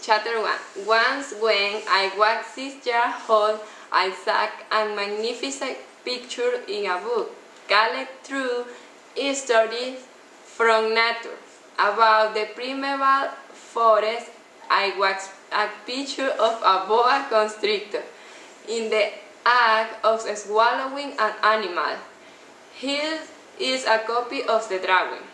Chapter 1. Once when I was 6 years old, I saw a magnificent picture in a book called True Stories from Nature. About the primeval forest, I watched a picture of a boa constrictor in the act of swallowing an animal. Here is a copy of the drawing.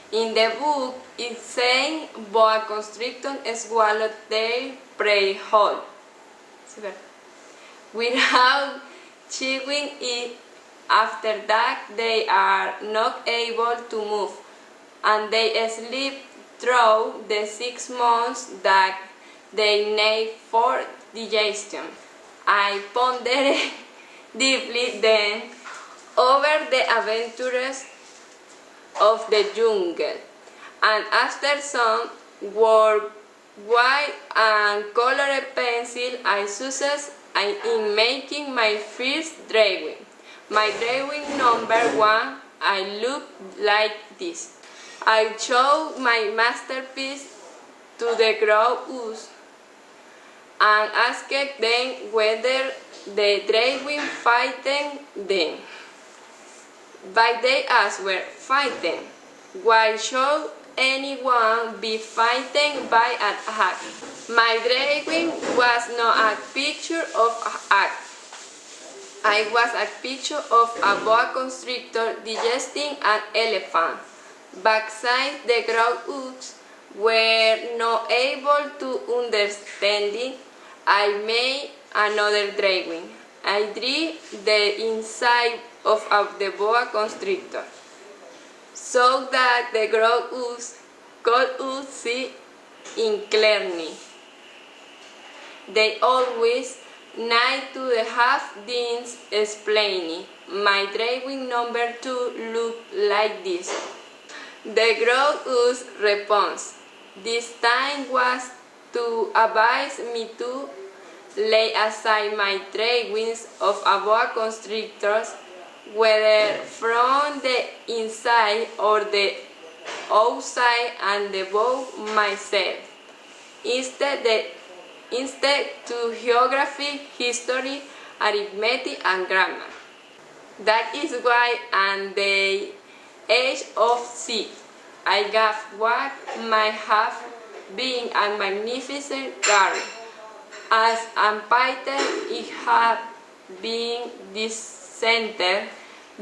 In the book, it says boa constrictors swallow their prey whole, without chewing it. After that, they are not able to move, and they sleep through the 6 months that they need for digestion. I pondered deeply then over the adventures of the jungle, and after some work white and colored pencil, I succeeded in making my first drawing. My drawing number 1, I looked like this. I showed my masterpiece to the crowds and asked them whether the drawing frightened them. But they answered, "Frightened. Why should anyone be frightened by an act?" My drawing was not a picture of an act. I was a picture of a boa constrictor digesting an elephant. Besides, the crowds were not able to understand it. I made another drawing. I drew the inside of the boa constrictor, so that the crowds could see it clearly. They always need to have things explained. My drawing number 2 looked like this. The crowd's response this time was to advise me to lay aside my drawings of a boa constrictors, whether from the inside or the outside, and devote myself instead to geography, history, arithmetic, and grammar. That is why, at the age of 6, I gave what might have been a magnificent career. As unpainted it had been dissented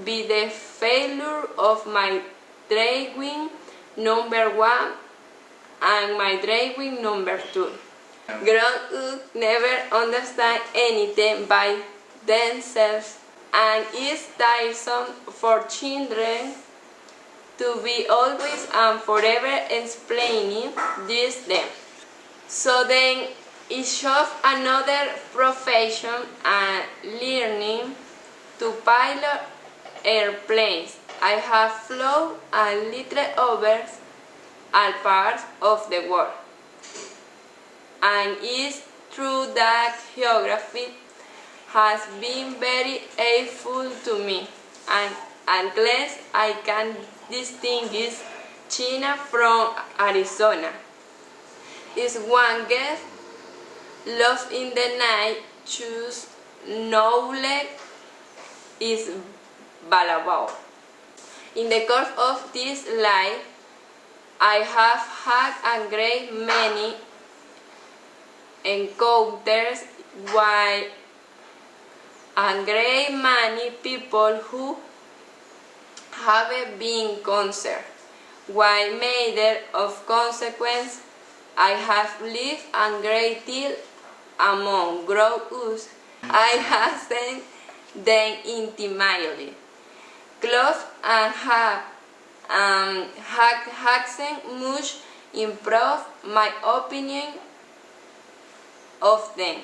by the failure of my drawing number 1 and my drawing number 2. Grown-ups never understand anything by themselves, and it's tiresome for children to be always and forever explaining this them. So then it shows another profession and learning to pilot airplanes. I have flown a little over all parts of the world. And it's true that geography has been very helpful to me, and unless I can distinguish China from Arizona, is one gets lost in the night, choose knowledge is valuable. In the course of this life, I have had a great many encounters with a great many people who have been concerned. While matter of consequence, I have lived a great deal among grown-ups. I have seen them intimately, close, and have much improved my opinion of them.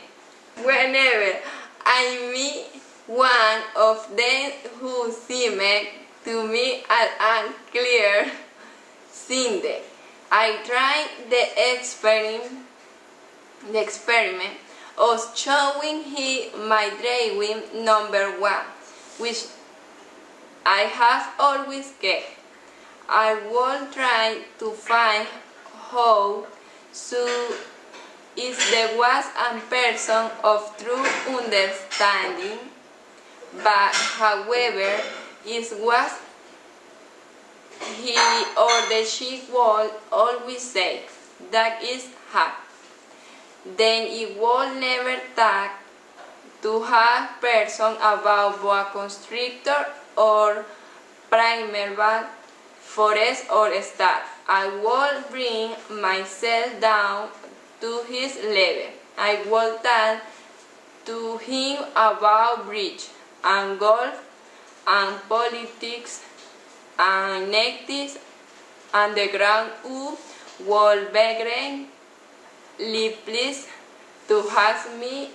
Whenever I meet one of them who seemed to me as unclear minded, I tried the experiment of showing him my drawing number 1, which I have always kept. I will try to find how So is the wise and person of true understanding, but however is what he or she will always say, that is hard. Then it will never talk to have person about boa constrictor or primeval forest or star. I will bring myself down to his level. I will talk to him about bridge and golf and politics and netics and the ground who will begin pleased to have me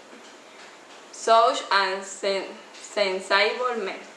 such a sensible man.